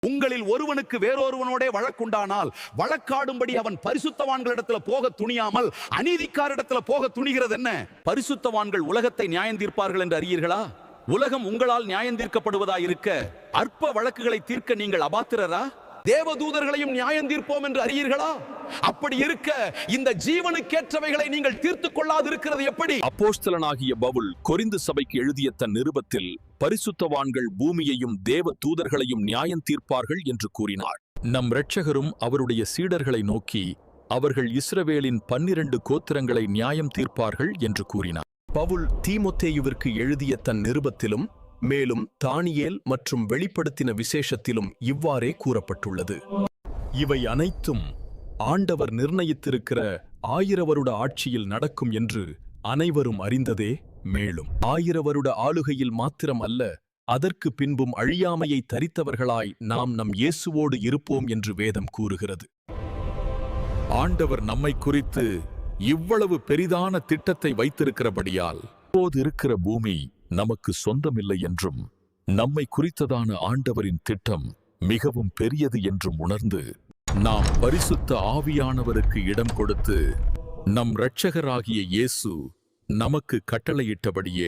உங்களில் ஒருவனுக்கு வேறொருவனோட வழக்குண்டானால் வழக்காடும்படி அவன் பரிசுத்தவான்களிடத்துல போக துணியாமல் அநீதிக்காரிடத்துல போக துணிகிறது என்ன? பரிசுத்தவான்கள் உலகத்தை நியாயம் தீர்ப்பார்கள் என்று அறியீர்களா? உலகம் உங்களால் நியாயம் தீர்க்கப்படுவதாயிருக்க அற்ப வழக்குகளை தீர்க்க நீங்கள் அபாத்திரரா? தேவதூதர்களையும் நியாயம் தீர்ப்போம் என்று அறியீர்களா? அப்படி இருக்க இந்த ஜீவனுக்கேற்றவைகளை நீங்கள் தீர்த்துக் கொள்ளாதிருக்கிறது எப்படி? அப்போஸ்தலனாகிய பவுல் கொரிந்து சபைக்கு எழுதிய தன் நிருபத்தில் பரிசுத்தவான்கள் பூமியையும் தேவ தூதர்களையும் நியாயம் தீர்ப்பார்கள் என்று கூறினார். நம் இரட்சகரும் அவருடைய சீடர்களை நோக்கி அவர்கள் இஸ்ரவேலின் 12 கோத்திரங்களை நியாயம் தீர்ப்பார்கள் என்று கூறினார். பவுல் தீமோத்தேயுவிற்கு எழுதிய தன் நிருபத்திலும் மேலும் தானியேல் மற்றும் வெளிப்படுத்தின விசேஷத்திலும் இவ்வாறே கூறப்பட்டுள்ளது. இவை அனைத்தும் ஆண்டவர் நிர்ணயித்திருக்கிற 1000 வருட ஆட்சியில் நடக்கும் என்று அனைவரும் அறிந்ததே. மேலும் 1000 வருட ஆளுகையில் மாத்திரம் அல்ல, அதற்கு பின்பும் அழியாமையை தரித்தவர்களாய் நாம் நம் இயேசுவோடு இருப்போம் என்று வேதம் கூறுகிறது. ஆண்டவர் நம்மை குறித்து இவ்வளவு பெரிதான திட்டத்தை வைத்திருக்கிறபடியால் இப்போது இருக்கிற பூமி நமக்கு சொந்தமில்லை என்றும் நம்மை குறித்ததான ஆண்டவரின் திட்டம் மிகவும் பெரியது என்றும் உணர்ந்து நாம் பரிசுத்த ஆவியானவருக்கு இடம் கொடுத்து நம் இரட்சகராகிய இயேசு நமக்கு கட்டளையிட்டபடியே